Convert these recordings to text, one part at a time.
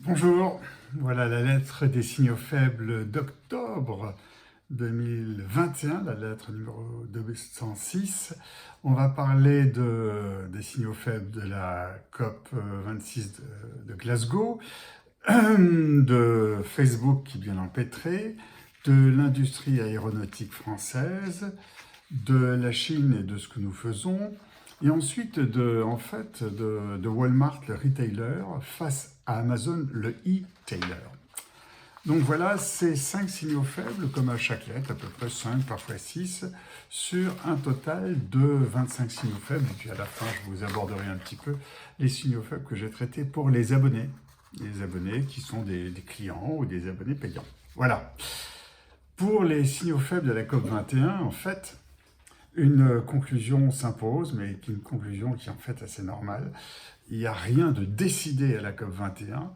Bonjour, voilà la lettre des signaux faibles d'octobre 2021, la lettre numéro 206. On va parler des signaux faibles de la COP 26 de Glasgow, de Facebook qui vient empêtrer, de l'industrie aéronautique française, de la Chine et de ce que nous faisons, et ensuite de Walmart, le retailer, face à Amazon, le e-tailer. Donc voilà, ces 5 signaux faibles, comme à chaque lettre, à peu près 5, parfois 6, sur un total de 25 signaux faibles. Et puis à la fin, je vous aborderai un petit peu les signaux faibles que j'ai traités pour les abonnés qui sont des clients ou des abonnés payants. Voilà. Pour les signaux faibles de la COP 21, en fait, une conclusion s'impose, mais une conclusion qui est en fait assez normale. Il n'y a rien de décidé à la COP 21.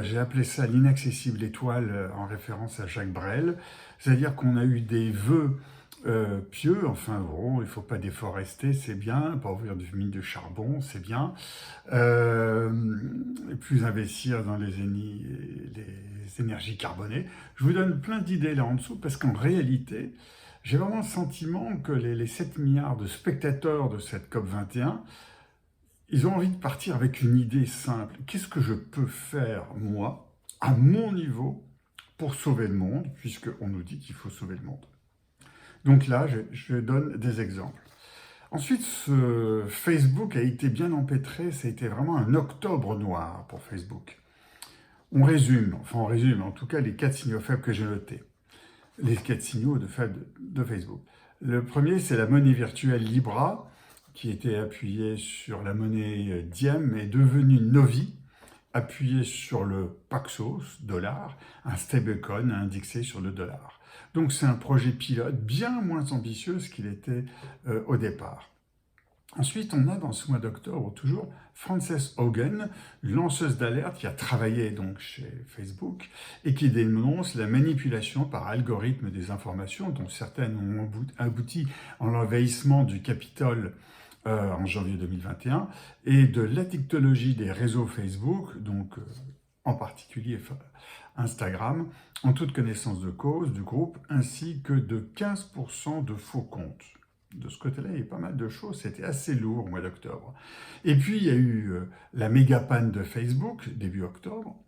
J'ai appelé ça l'inaccessible étoile en référence à Jacques Brel. C'est-à-dire qu'on a eu des vœux pieux, enfin bon, il ne faut pas déforester, c'est bien, pas ouvrir de mines de charbon, c'est bien, plus investir dans les énergies carbonées. Je vous donne plein d'idées là en dessous, parce qu'en réalité, j'ai vraiment le sentiment que les 7 milliards de spectateurs de cette COP 21, ils ont envie de partir avec une idée simple. Qu'est-ce que je peux faire, moi, à mon niveau, pour sauver le monde, puisqu'on nous dit qu'il faut sauver le monde. Donc là, je donne des exemples. Ensuite, ce Facebook a été bien empêtré, ça a été vraiment un octobre noir pour Facebook. On résume en tout cas les 4 signaux faibles que j'ai notés. Les 4 signaux de Facebook. Le premier, c'est la monnaie virtuelle Libra, qui était appuyée sur la monnaie Diem, est devenue Novi, appuyée sur le Paxos, dollar, un stablecoin indexé sur le dollar. Donc c'est un projet pilote bien moins ambitieux qu'il était au départ. Ensuite, on a dans ce mois d'octobre toujours Frances Haugen, lanceuse d'alerte qui a travaillé donc chez Facebook et qui dénonce la manipulation par algorithme des informations dont certaines ont abouti en l'envahissement du Capitole en janvier 2021 et de l'addictologie des réseaux Facebook, donc en particulier Instagram, en toute connaissance de cause du groupe, ainsi que de 15% de faux comptes. De ce côté-là, il y a eu pas mal de choses, c'était assez lourd au mois d'octobre. Et puis, il y a eu la méga panne de Facebook, début octobre,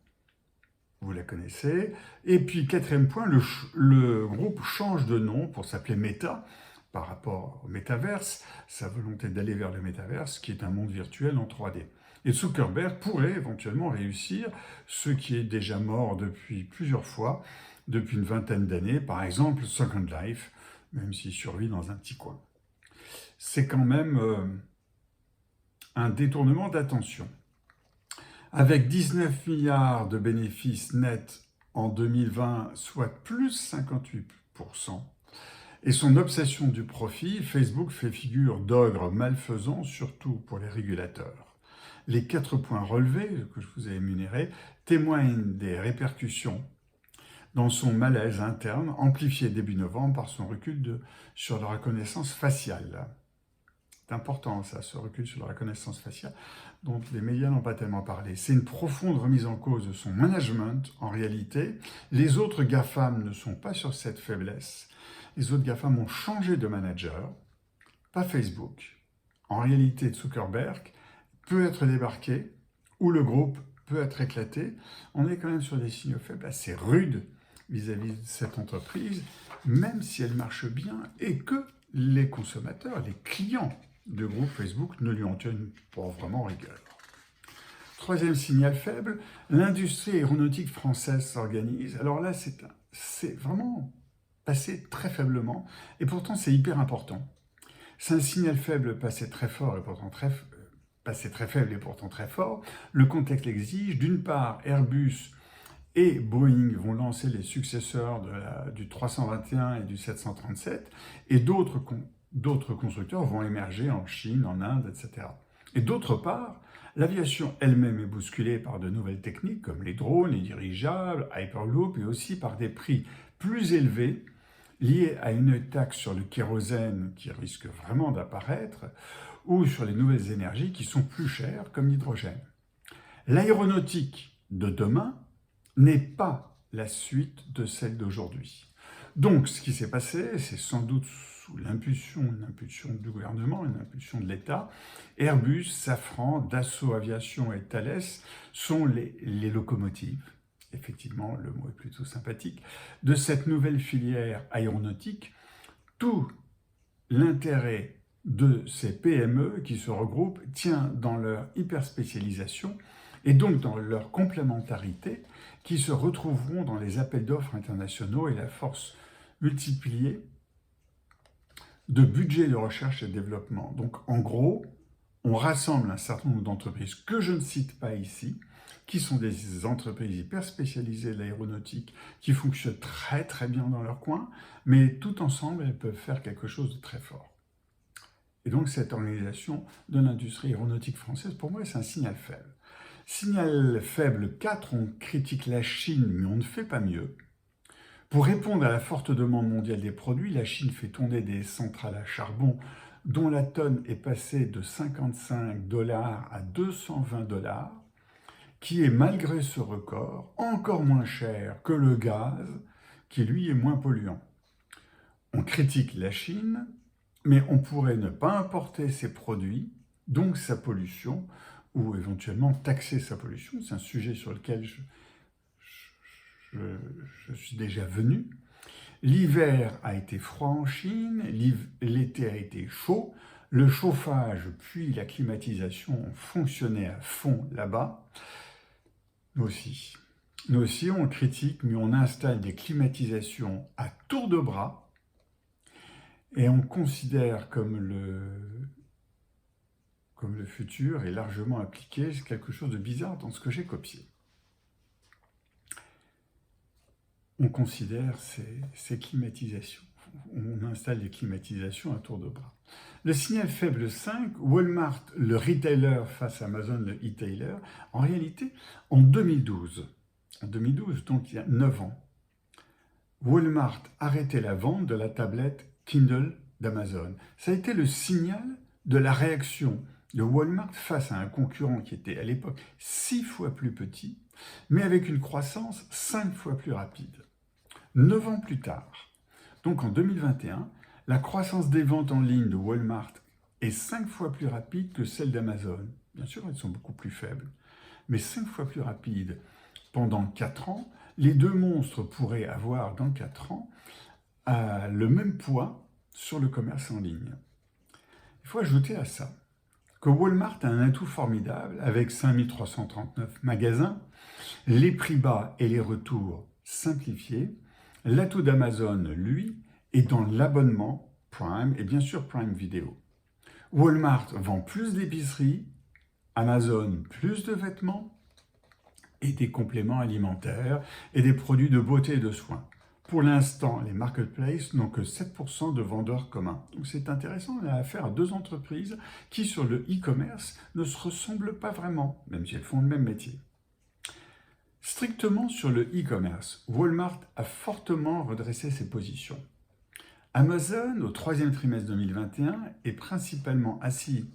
vous la connaissez. Et puis, quatrième point, le groupe change de nom pour s'appeler Meta, par rapport au métaverse, sa volonté d'aller vers le métaverse, qui est un monde virtuel en 3D. Et Zuckerberg pourrait éventuellement réussir ce qui est déjà mort depuis plusieurs fois, depuis une vingtaine d'années, par exemple Second Life, même s'il survit dans un petit coin. C'est quand même un détournement d'attention. Avec 19 milliards de bénéfices nets en 2020, soit plus 58%, et son obsession du profit, Facebook fait figure d'ogre malfaisant, surtout pour les régulateurs. Les 4 points relevés que je vous ai énumérés témoignent des répercussions dans son malaise interne, amplifié début novembre par son recul sur la reconnaissance faciale. C'est important ça, ce recul sur la reconnaissance faciale, dont les médias n'ont pas tellement parlé. C'est une profonde remise en cause de son management, en réalité. Les autres GAFAM ne sont pas sur cette faiblesse. Les autres GAFAM ont changé de manager, pas Facebook. En réalité, Zuckerberg peut être débarqué, ou le groupe peut être éclaté. On est quand même sur des signaux faibles assez rudes vis-à-vis de cette entreprise, même si elle marche bien et que les consommateurs, les clients du groupe Facebook ne lui en tiennent pas vraiment rigueur. Troisième signal faible, l'industrie aéronautique française s'organise. Alors là, c'est vraiment passé très faiblement, et pourtant c'est hyper important. C'est un signal faible passé très fort et pourtant passé très faible et pourtant très fort. Le contexte l'exige. D'une part, Airbus et Boeing vont lancer les successeurs du 321 et du 737, et d'autres constructeurs vont émerger en Chine, en Inde, etc. Et d'autre part, l'aviation elle-même est bousculée par de nouvelles techniques comme les drones, les dirigeables, Hyperloop, et aussi par des prix plus élevés liés à une taxe sur le kérosène qui risque vraiment d'apparaître, ou sur les nouvelles énergies qui sont plus chères, comme l'hydrogène. L'aéronautique de demain n'est pas la suite de celle d'aujourd'hui. Donc, ce qui s'est passé, c'est sans doute sous l'impulsion du gouvernement, une impulsion de l'État. Airbus, Safran, Dassault Aviation et Thales sont les locomotives, effectivement, le mot est plutôt sympathique, de cette nouvelle filière aéronautique. Tout l'intérêt de ces PME qui se regroupent tient dans leur hyperspécialisation et donc dans leur complémentarité qui se retrouveront dans les appels d'offres internationaux et la force multipliée de budget de recherche et de développement. Donc en gros, on rassemble un certain nombre d'entreprises que je ne cite pas ici, qui sont des entreprises hyper spécialisées de l'aéronautique, qui fonctionnent très très bien dans leur coin, mais tout ensemble, elles peuvent faire quelque chose de très fort. Et donc cette organisation de l'industrie aéronautique française, pour moi, c'est un signal faible. Signal faible 4, on critique la Chine, mais on ne fait pas mieux. Pour répondre à la forte demande mondiale des produits, la Chine fait tourner des centrales à charbon dont la tonne est passée de 55 $ à 220 $, qui est malgré ce record encore moins cher que le gaz, qui lui est moins polluant. On critique la Chine, mais on pourrait ne pas importer ses produits, donc sa pollution, ou éventuellement taxer sa pollution. C'est un sujet sur lequel je suis déjà venu. L'hiver a été froid en Chine, l'été a été chaud, le chauffage puis la climatisation ont fonctionné à fond là-bas. Nous aussi, on critique, mais on installe des climatisations à tour de bras et on considère comme le futur est largement appliqué, c'est quelque chose de bizarre dans ce que j'ai copié. On considère ces climatisations. On installe des climatisations à tour de bras. Le signal faible 5, Walmart, le retailer face à Amazon, le e-tailer, en réalité, en 2012, donc il y a 9 ans, Walmart arrêtait la vente de la tablette Kindle d'Amazon. Ça a été le signal de la réaction de Walmart face à un concurrent qui était à l'époque 6 fois plus petit, mais avec une croissance 5 fois plus rapide. 9 ans plus tard, donc en 2021, la croissance des ventes en ligne de Walmart est 5 fois plus rapide que celle d'Amazon. Bien sûr, elles sont beaucoup plus faibles, mais 5 fois plus rapide. Pendant 4 ans, les deux monstres pourraient avoir, dans 4 ans, le même poids sur le commerce en ligne. Il faut ajouter à ça que Walmart a un atout formidable avec 5339 magasins, les prix bas et les retours simplifiés. L'atout d'Amazon, lui, est dans l'abonnement Prime et bien sûr Prime Video. Walmart vend plus d'épiceries, Amazon plus de vêtements et des compléments alimentaires et des produits de beauté et de soins. Pour l'instant, les marketplaces n'ont que 7% de vendeurs communs. Donc c'est intéressant, on a affaire à deux entreprises qui, sur le e-commerce, ne se ressemblent pas vraiment, même si elles font le même métier. Strictement sur le e-commerce, Walmart a fortement redressé ses positions. Amazon, au troisième trimestre 2021, est principalement assis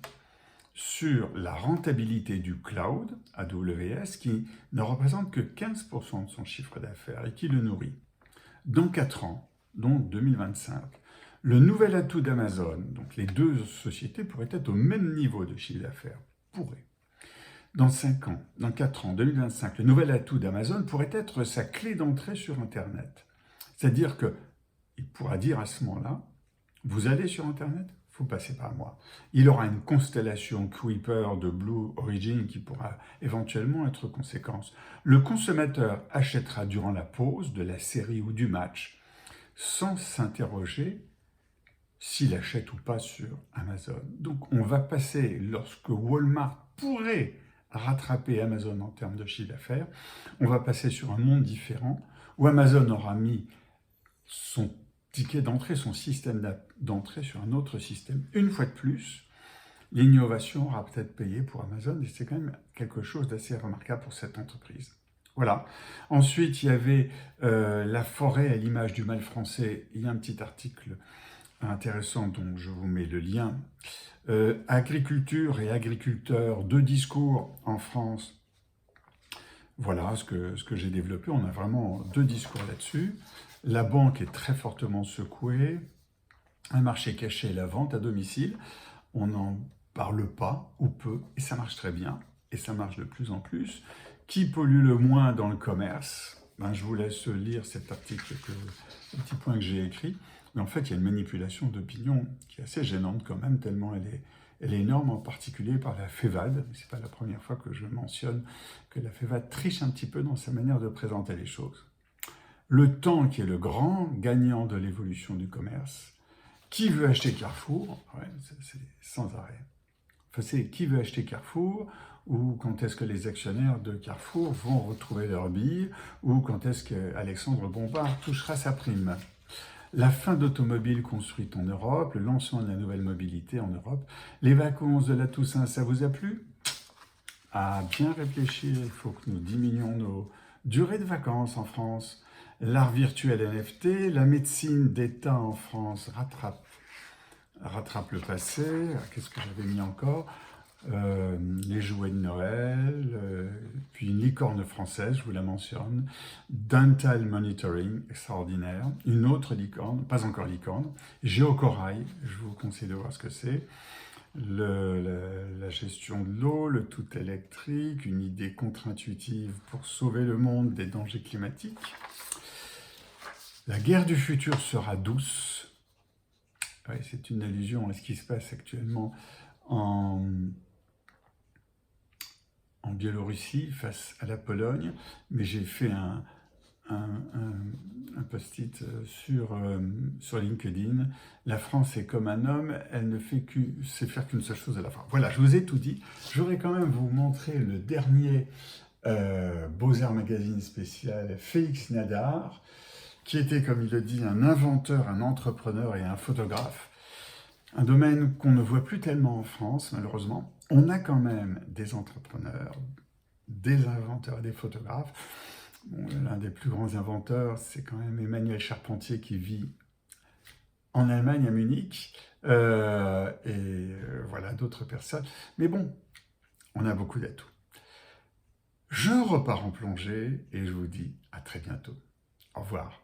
sur la rentabilité du cloud, AWS, qui ne représente que 15% de son chiffre d'affaires et qui le nourrit. Dans 4 ans, donc 2025, le nouvel atout d'Amazon, donc les deux sociétés pourraient être au même niveau de chiffre d'affaires. Dans 5 ans, dans 4 ans, 2025, le nouvel atout d'Amazon pourrait être sa clé d'entrée sur Internet. C'est-à-dire qu'il pourra dire à ce moment-là, vous allez sur Internet, vous passez par moi. Il aura une constellation Kuiper de Blue Origin qui pourra éventuellement être conséquence. Le consommateur achètera durant la pause de la série ou du match sans s'interroger s'il achète ou pas sur Amazon. Donc on va passer, lorsque Walmart pourrait rattraper Amazon en termes de chiffre d'affaires, on va passer sur un monde différent où Amazon aura mis son ticket d'entrée, son système d'entrée sur un autre système. Une fois de plus, l'innovation aura peut-être payé pour Amazon et c'est quand même quelque chose d'assez remarquable pour cette entreprise. Voilà. Ensuite, il y avait la forêt à l'image du mal français. Il y a un petit article intéressant dont je vous mets le lien. Agriculture et agriculteurs, deux discours en France Voilà ce que j'ai développé. On a vraiment deux discours là-dessus. La banque est très fortement secouée. Un marché caché et la vente à domicile. On n'en parle pas ou peu et ça marche très bien. Et ça marche de plus en plus. Qui pollue le moins dans le commerce? Ben, je vous laisse lire cet article, un petit point que j'ai écrit. Mais en fait, il y a une manipulation d'opinion qui est assez gênante quand même, tellement elle est énorme, en particulier par la FEVAD. Ce n'est pas la première fois que je mentionne que la FEVAD triche un petit peu dans sa manière de présenter les choses. Le temps qui est le grand gagnant de l'évolution du commerce. Qui veut acheter Carrefour? Ouais, c'est sans arrêt. Enfin, c'est qui veut acheter Carrefour, ou quand est-ce que les actionnaires de Carrefour vont retrouver leurs billes, ou quand est-ce qu'Alexandre Bompard touchera sa prime. La fin d'automobiles construites en Europe, le lancement de la nouvelle mobilité en Europe, les vacances de la Toussaint, ça vous a plu? À bien réfléchir, il faut que nous diminuions nos durées de vacances en France. L'art virtuel NFT, la médecine d'État en France rattrape le passé. Qu'est-ce que j'avais mis encore? Les jouets de Noël, puis une licorne française, je vous la mentionne, Dental Monitoring, extraordinaire, une autre licorne, pas encore licorne, Géocorail, je vous conseille de voir ce que c'est, la gestion de l'eau, le tout électrique, une idée contre-intuitive pour sauver le monde des dangers climatiques. La guerre du futur sera douce. Ouais, c'est une allusion à ce qui se passe actuellement en Biélorussie face à la Pologne, mais j'ai fait un post-it sur LinkedIn. La France est comme un homme, elle ne sait faire qu'une seule chose à la fois. Voilà, je vous ai tout dit. J'aurais quand même vous montrer le dernier Beaux-Arts Magazine spécial Félix Nadar, qui était, comme il le dit, un inventeur, un entrepreneur et un photographe. Un domaine qu'on ne voit plus tellement en France, malheureusement. On a quand même des entrepreneurs, des inventeurs et des photographes. Bon, l'un des plus grands inventeurs, c'est quand même Emmanuel Charpentier qui vit en Allemagne, à Munich. Voilà, d'autres personnes. Mais bon, on a beaucoup d'atouts. Je repars en plongée et je vous dis à très bientôt. Au revoir.